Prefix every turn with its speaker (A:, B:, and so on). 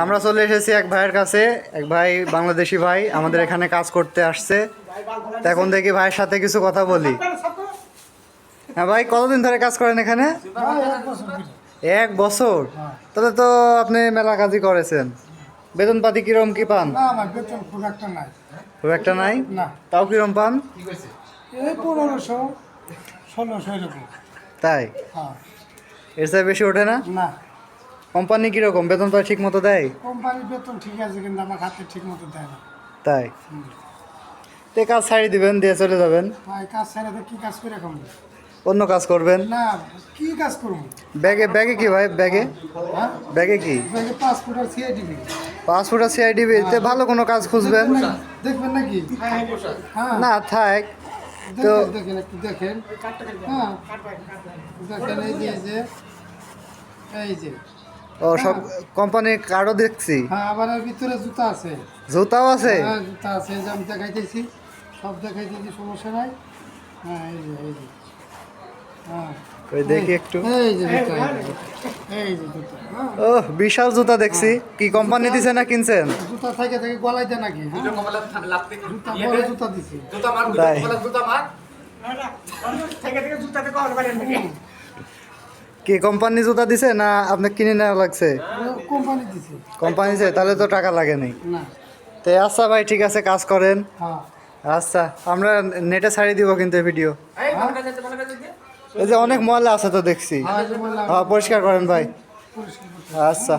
A: আমরা চলে এসেছি এক ভাইয়ের কাছে। এক ভাই বাংলাদেশি ভাই আমাদের এখানে কাজ করতে আসছে। এখন দেখি ভাইয়ের সাথে কিছু কথা বলি। হ্যাঁ ভাই, কতদিন ধরে কাজ করেন এখানে? 1 বছর। তাহলে তো আপনি মেলা কাজই করেছেন। বেতন পাতি কিরম কি পান? খুব একটা নাই। তাও কিরম পান?
B: 1500-1600 এরকম।
A: তাই? এর চেয়ে বেশি ওঠে না? কোম্পানি কিরকম বেতন পায়, ঠিক মতো দেয়?
B: কোম্পানির বেতন ঠিক আছে, কিন্তু আমার হাতে ঠিক মতো দেয় না।
A: তাই? তে কাজ ছাড়িয়ে দিবেন, দিয়ে চলে যাবেন।
B: কাজ ছাড়া তো কি কাজ করে খাবো?
A: অন্য কাজ করবেন
B: না, কি কাজ করবো?
A: ব্যাগে কি ভাই? ব্যাগে কি?
B: পাসপোর্ট আর সিআইডি।
A: পাসপোর্ট আর সিআইডিবি। তে ভালো কোনো কাজ খুঁজবেন।
B: দেখবেন নাকি?
A: না থাক তো।
B: দেখেন একটু দেখেন। হ্যাঁ দেখেন, এই যে
A: ও সব কোম্পানির কার্ডও দেখছি।
B: হ্যাঁ, আবার এর ভিতরে জুতা আছে।
A: জুতাও আছে?
B: হ্যাঁ জুতা আছে, যে আমি দেখাইতেছি, সব দেখাইতেছি, সমস্যা নাই। হ্যাঁ এই যে হ্যাঁ
A: ওই দেখি একটু।
B: এই যে জুতা, এই যে জুতা।
A: ও বিশাল জুতা দেখছি। কি কোম্পানি দিছে না কিনছেন?
B: জুতা থেকে গলায় দেয় নাকি? জুতা বড় জুতা দিছে।
A: তাই? কি কোম্পানি জুতা দিছে না আপনি কিনে নেওয়া লাগছে?
B: কোম্পানি দিছে।
A: কোম্পানি দিছে, তাহলে তো টাকা লাগে নাই।
B: না।
A: তো আচ্ছা ভাই, ঠিক আছে, কাজ করেন।
B: হ্যাঁ
A: আচ্ছা, আমরা নেটে ছাড়িয়ে দিব কিন্তু ভিডিও। এই যে অনেক ময়লা আছে তো দেখছি। হ্যাঁ, পরিষ্কার করেন ভাই।
B: পরিষ্কার করতে।
A: আচ্ছা।